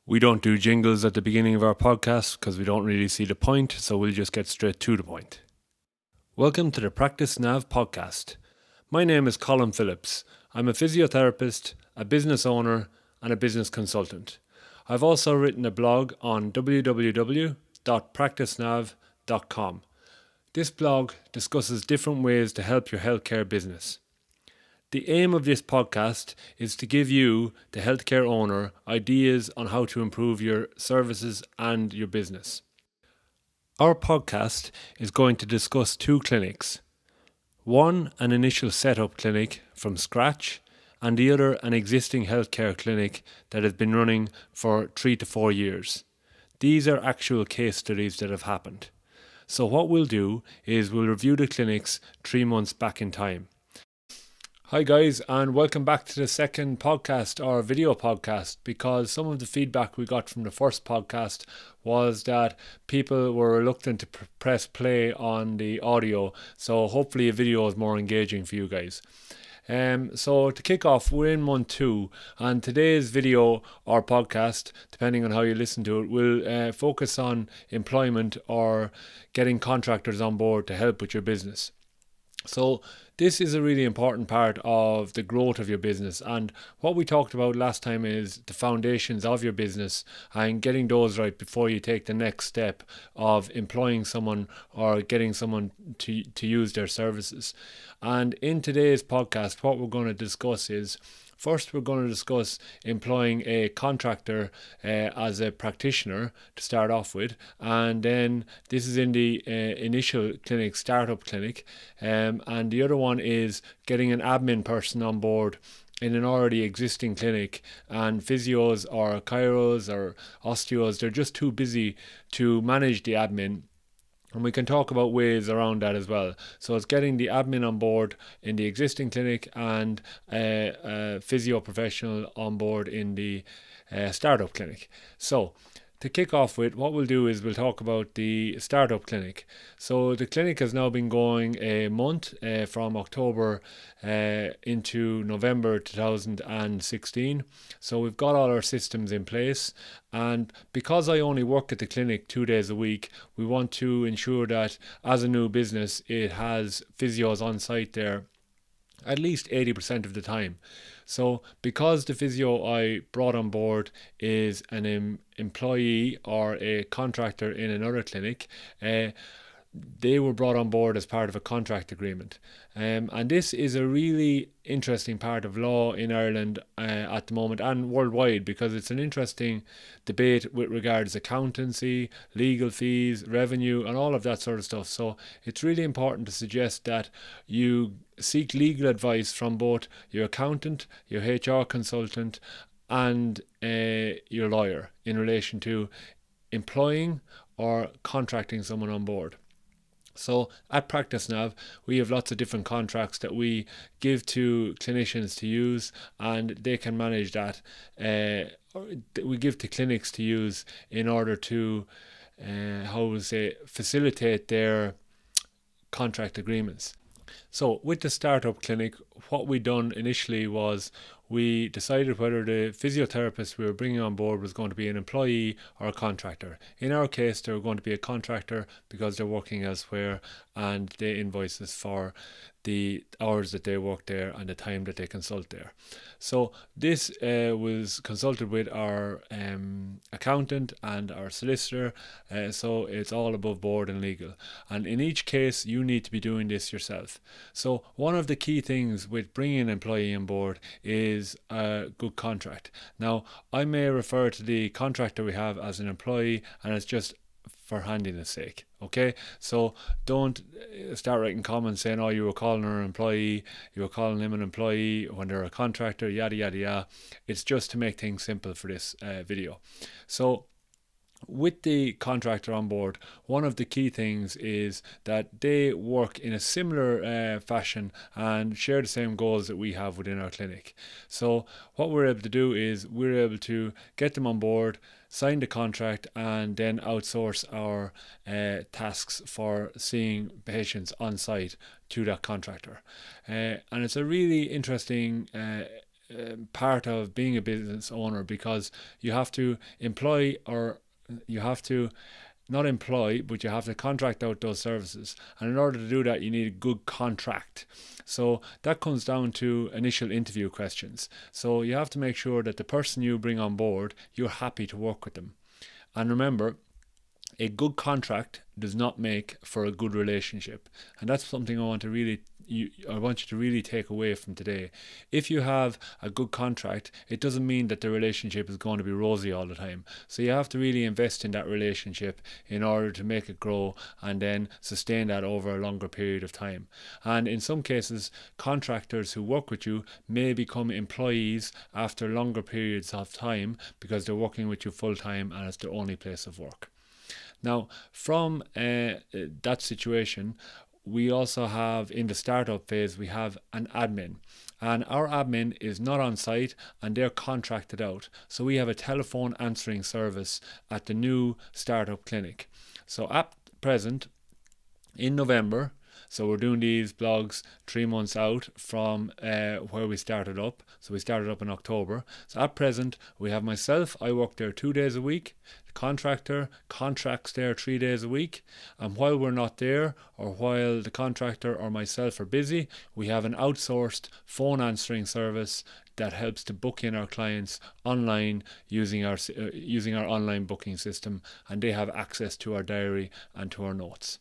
We don't do jingles at the beginning of our podcast because we don't really see the point, so we'll just get straight to the point. Welcome to the PracticeNav podcast. My name is Colin Phillips. I'm a physiotherapist, a business owner, and a business consultant. I've also written a blog on www.practicenav.com. This blog discusses different ways to help your healthcare business. The aim of this podcast is to give you, the healthcare owner, ideas on how to improve your services and your business. Our podcast is going to discuss two clinics. One, an initial setup clinic from scratch, and the other, an existing healthcare clinic that has been running for 3 to 4 years. These are actual case studies that have happened. So what we'll do is we'll review the clinics 3 months back in time. Hi guys, and welcome back to the second podcast or video podcast, because some of the feedback we got from the first podcast was that people were reluctant to press play on the audio, so hopefully a video is more engaging for you guys. So to kick off, we're in month 2, and today's video or podcast, depending on how you listen to it, will focus on employment or getting contractors on board to help with your business. So this is a really important part of the growth of your business, and what we talked about last time is the foundations of your business and getting those right before you take the next step of employing someone or getting someone to use their services. And in today's podcast, what we're going to discuss is, first, we're going to discuss employing a contractor as a practitioner to start off with, and then this is in the initial clinic, startup clinic, and the other one is getting an admin person on board in an already existing clinic, and physios or chiros or osteos, they're just too busy to manage the admin. And we can talk about ways around that as well. So it's getting the admin on board in the existing clinic and a physio professional on board in the startup clinic. So to kick off with, what we'll do is we'll talk about the startup clinic. So the clinic has now been going a month, from October into November 2016. So we've got all our systems in place, and because I only work at the clinic 2 days a week, we want to ensure that as a new business it has physios on site there at least 80% of the time. So because the physio I brought on board is an employee or a contractor in another clinic, they were brought on board as part of a contract agreement. And this is a really interesting part of law in Ireland at the moment and worldwide, because it's an interesting debate with regards accountancy, legal fees, revenue, and all of that sort of stuff. So it's really important to suggest that you seek legal advice from both your accountant, your HR consultant, and your lawyer in relation to employing or contracting someone on board. So at PracticeNav, we have lots of different contracts that we give to clinicians to use, and they can manage that. We give to clinics to use in order to, facilitate their contract agreements. So with the startup clinic, what we done initially was we decided whether the physiotherapist we were bringing on board was going to be an employee or a contractor. In our case, they were going to be a contractor because they're working elsewhere and they invoice us for the hours that they work there and the time that they consult there. So this was consulted with our accountant and our solicitor, so it's all above board and legal. And in each case, you need to be doing this yourself. So one of the key things with bringing an employee on board is a good contract. Now, I may refer to the contractor we have as an employee, and it's just for handiness sake. Okay, so don't start writing comments saying, oh, you were calling her an employee, you were calling him an employee when they're a contractor, yada yada yada. It's just to make things simple for this video. So with the contractor on board, one of the key things is that they work in a similar fashion and share the same goals that we have within our clinic. So what we're able to do is we're able to get them on board, sign the contract, and then outsource our tasks for seeing patients on site to that contractor. And it's a really interesting part of being a business owner, because you have to employ, or you have to not employ, but you have to contract out those services. And in order to do that, you need a good contract. So that comes down to initial interview questions. So you have to make sure that the person you bring on board, you're happy to work with them. And remember, a good contract does not make for a good relationship. And that's something I want you to really take away from today. If you have a good contract, it doesn't mean that the relationship is going to be rosy all the time. So you have to really invest in that relationship in order to make it grow and then sustain that over a longer period of time. And in some cases, contractors who work with you may become employees after longer periods of time because they're working with you full time and it's their only place of work. Now, from that situation, we also have, in the startup phase, we have an admin. And our admin is not on site and they're contracted out. So we have a telephone answering service at the new startup clinic. So at present, in November, so we're doing these blogs 3 months out from where we started up. So we started up in October. So at present, we have myself. I work there 2 days a week. The contractor contracts there 3 days a week. And while we're not there, or while the contractor or myself are busy, we have an outsourced phone answering service that helps to book in our clients online using our online booking system, and they have access to our diary and to our notes.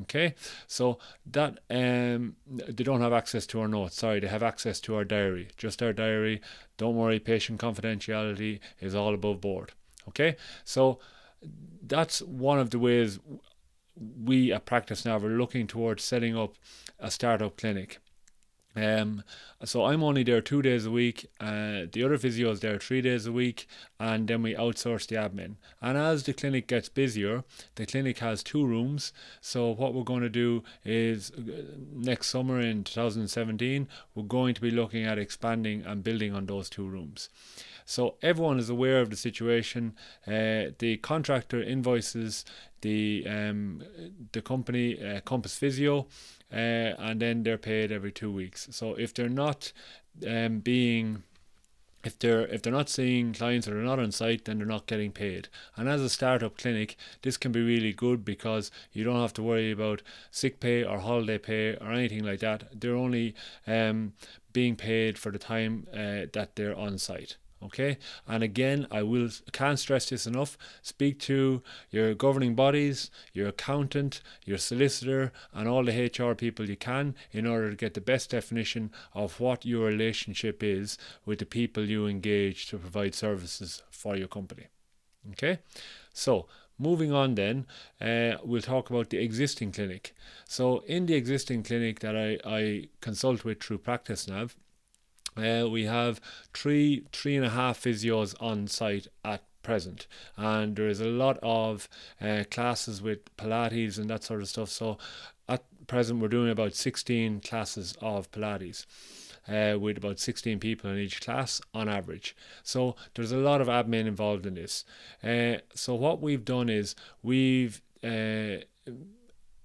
Okay, so that they don't have access to our notes. Sorry, they have access to our diary, just our diary. Don't worry, patient confidentiality is all above board. Okay, so that's one of the ways we at PracticeNav are looking towards setting up a startup clinic. So I'm only there 2 days a week. The other physio is there 3 days a week, and then we outsource the admin. And as the clinic gets busier, the clinic has 2 rooms. So what we're going to do is next summer in 2017, we're going to be looking at expanding and building on those 2 rooms. So everyone is aware of the situation. The contractor invoices the company, Compass Physio, and then they're paid every 2 weeks. So if they're not if they're not seeing clients or they're not on site, then they're not getting paid. And as a startup clinic, this can be really good because you don't have to worry about sick pay or holiday pay or anything like that. They're only being paid for the time that they're on site. Okay, and again, can't stress this enough. Speak to your governing bodies, your accountant, your solicitor, and all the HR people you can in order to get the best definition of what your relationship is with the people you engage to provide services for your company. Okay, so moving on then, we'll talk about the existing clinic. So in the existing clinic that I consult with through PracticeNav, we have 3.5 physios on site at present, and there is a lot of classes with Pilates and that sort of stuff. So at present we're doing about 16 classes of Pilates, with about 16 people in each class on average. So there's a lot of admin involved in this. So what we've done is we've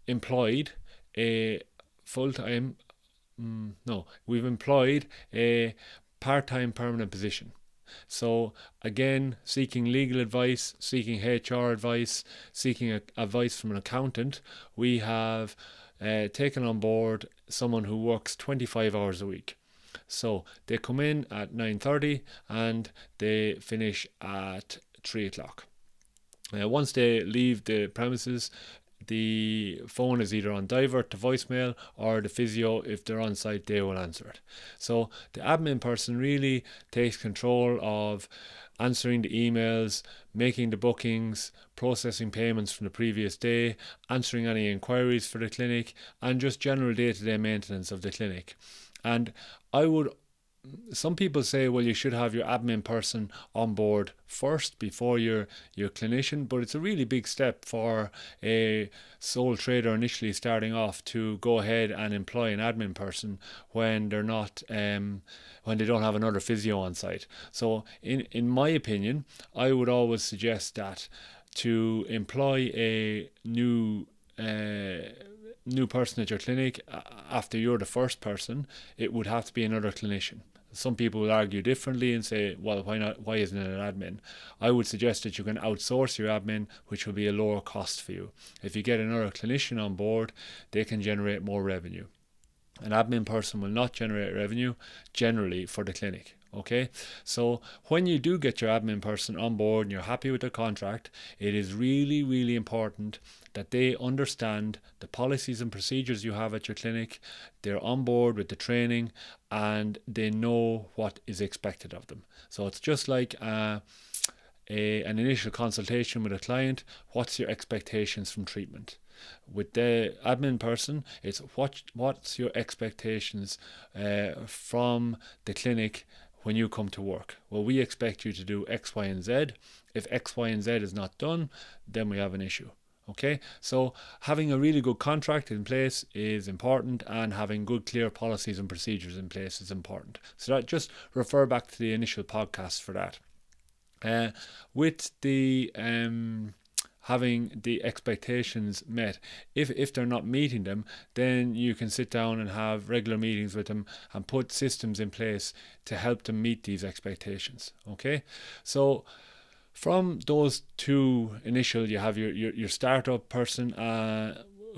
employed a full-time we've employed a part-time permanent position. So again, seeking legal advice, seeking HR advice, seeking advice from an accountant, we have taken on board someone who works 25 hours a week. So they come in at 9:30 and they finish at 3 o'clock. Once they leave the premises, the phone is either on divert to voicemail, or the physio, if they're on site, they will answer it. So the admin person really takes control of answering the emails, making the bookings, processing payments from the previous day, answering any inquiries for the clinic, and just general day-to-day maintenance of the clinic. And some people say, well, you should have your admin person on board first before your clinician, but it's a really big step for a sole trader initially starting off to go ahead and employ an admin person when they're not when they don't have another physio on site. So in my opinion, I would always suggest that to employ a new person at your clinic after you're the first person, it would have to be another clinician. Some people will argue differently and say, well, why not? Why isn't it an admin? I would suggest that you can outsource your admin, which will be a lower cost for you. If you get another clinician on board, they can generate more revenue. An admin person will not generate revenue generally for the clinic. Okay, so when you do get your admin person on board and you're happy with their contract, it is really, really important that they understand the policies and procedures you have at your clinic, they're on board with the training, and they know what is expected of them. So it's just like an initial consultation with a client. What's your expectations from treatment? With the admin person, it's what's your expectations from the clinic when you come to work. Well, we expect you to do X, Y, and Z. If X, Y, and Z is not done, then we have an issue. Okay, so having a really good contract in place is important, and having good, clear policies and procedures in place is important. So that, just refer back to the initial podcast for that. With the having the expectations met, if they're not meeting them, then you can sit down and have regular meetings with them and put systems in place to help them meet these expectations. Okay, so from those two initial, you have your startup person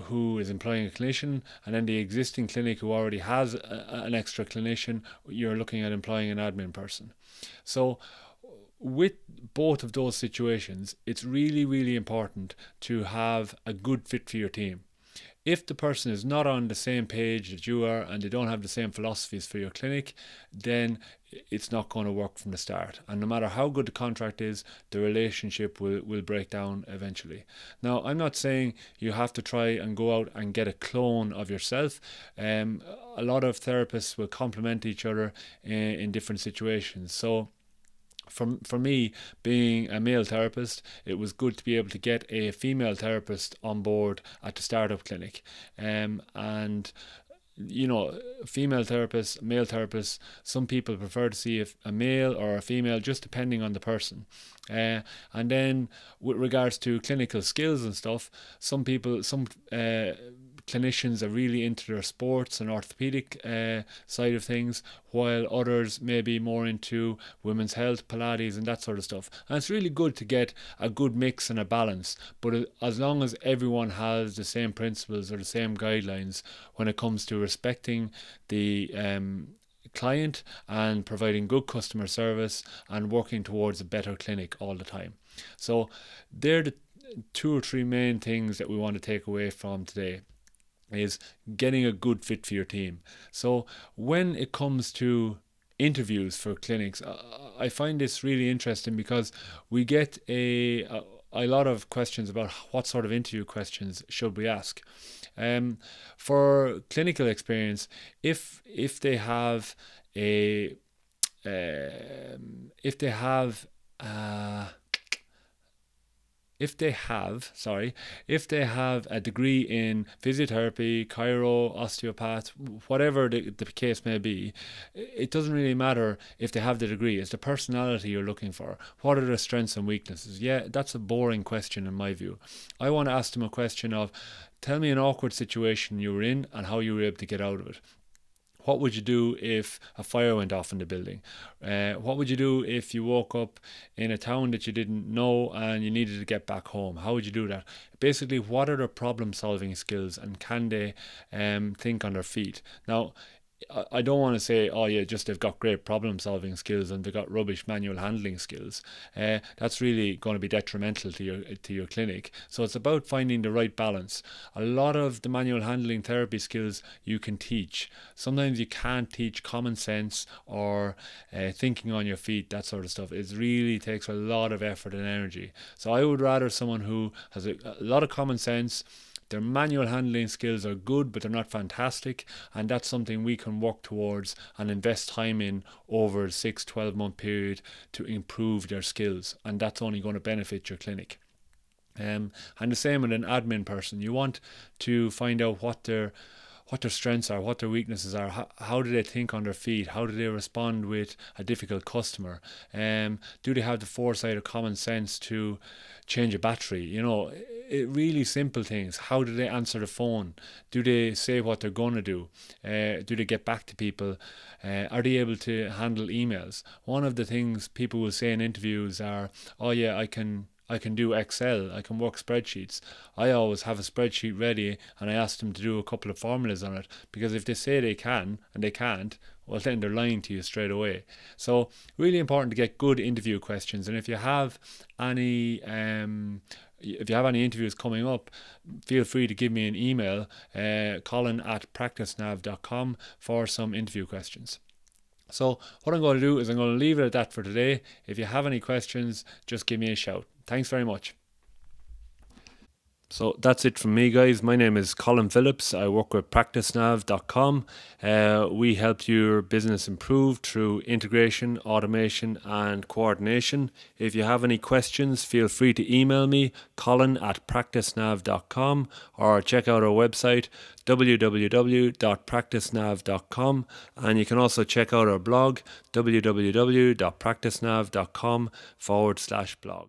who is employing a clinician, and then the existing clinic who already has an extra clinician, you're looking at employing an admin person. So with both of those situations, it's really, really important to have a good fit for your team. If the person is not on the same page that you are and they don't have the same philosophies for your clinic, then it's not going to work from the start. And no matter how good the contract is, the relationship will break down eventually. Now, I'm not saying you have to try and go out and get a clone of yourself. A lot of therapists will complement each other in different situations. So for me, being a male therapist, it was good to be able to get a female therapist on board at the startup clinic. And you know, female therapists, male therapists, some people prefer to see a male or a female, just depending on the person. And then with regards to clinical skills and stuff, some clinicians are really into their sports and orthopedic side of things, while others may be more into women's health, Pilates, and that sort of stuff. And it's really good to get a good mix and a balance, but as long as everyone has the same principles or the same guidelines when it comes to respecting the client and providing good customer service and working towards a better clinic all the time. So they're the 2 or 3 main things that we want to take away from today, is getting a good fit for your team. So when it comes to interviews for clinics, I find this really interesting because we get a lot of questions about what sort of interview questions should we ask. For clinical experience, if they have a if they have a degree in physiotherapy, chiro, osteopath, whatever the case may be, it doesn't really matter if they have the degree. It's the personality you're looking for. What are their strengths and weaknesses? Yeah, that's a boring question in my view. I want to ask them a question of, tell me an awkward situation you were in and how you were able to get out of it. What would you do if a fire went off in the building? What would you do if you woke up in a town that you didn't know and you needed to get back home? How would you do that? Basically, what are their problem solving skills, and can they think on their feet? Now, I don't want to say, oh yeah, just they've got great problem solving skills and they've got rubbish manual handling skills. That's really going to be detrimental to your clinic. So it's about finding the right balance. A lot of the manual handling therapy skills you can teach. Sometimes you can't teach common sense or thinking on your feet, that sort of stuff. It really takes a lot of effort and energy. So I would rather someone who has a lot of common sense. Their manual handling skills are good, but they're not fantastic, and that's something we can work towards and invest time in over a 6-12 month period to improve their skills, and that's only going to benefit your clinic. And the same with an admin person. You want to find out what their what their strengths are, what their weaknesses are, how do they think on their feet, how do they respond with a difficult customer, do they have the foresight or common sense to change a battery, really simple things. How do they answer the phone? Do they say what they're going to do? Do they get back to people? Are they able to handle emails? One of the things people will say in interviews are, oh yeah, I can do Excel, I can work spreadsheets. I always have a spreadsheet ready and I ask them to do a couple of formulas on it, because if they say they can and they can't, well then they're lying to you straight away. So really important to get good interview questions. And if you have any interviews coming up, feel free to give me an email, colin@practicenav.com, for some interview questions. So what I'm going to do is I'm going to leave it at that for today. If you have any questions, just give me a shout. Thanks very much. So that's it from me, guys. My name is Colin Phillips. I work with PracticeNav.com. We help your business improve through integration, automation, and coordination. If you have any questions, feel free to email me, colin@practicenav.com, or check out our website, www.practicenav.com. And you can also check out our blog, www.practicenav.com/blog.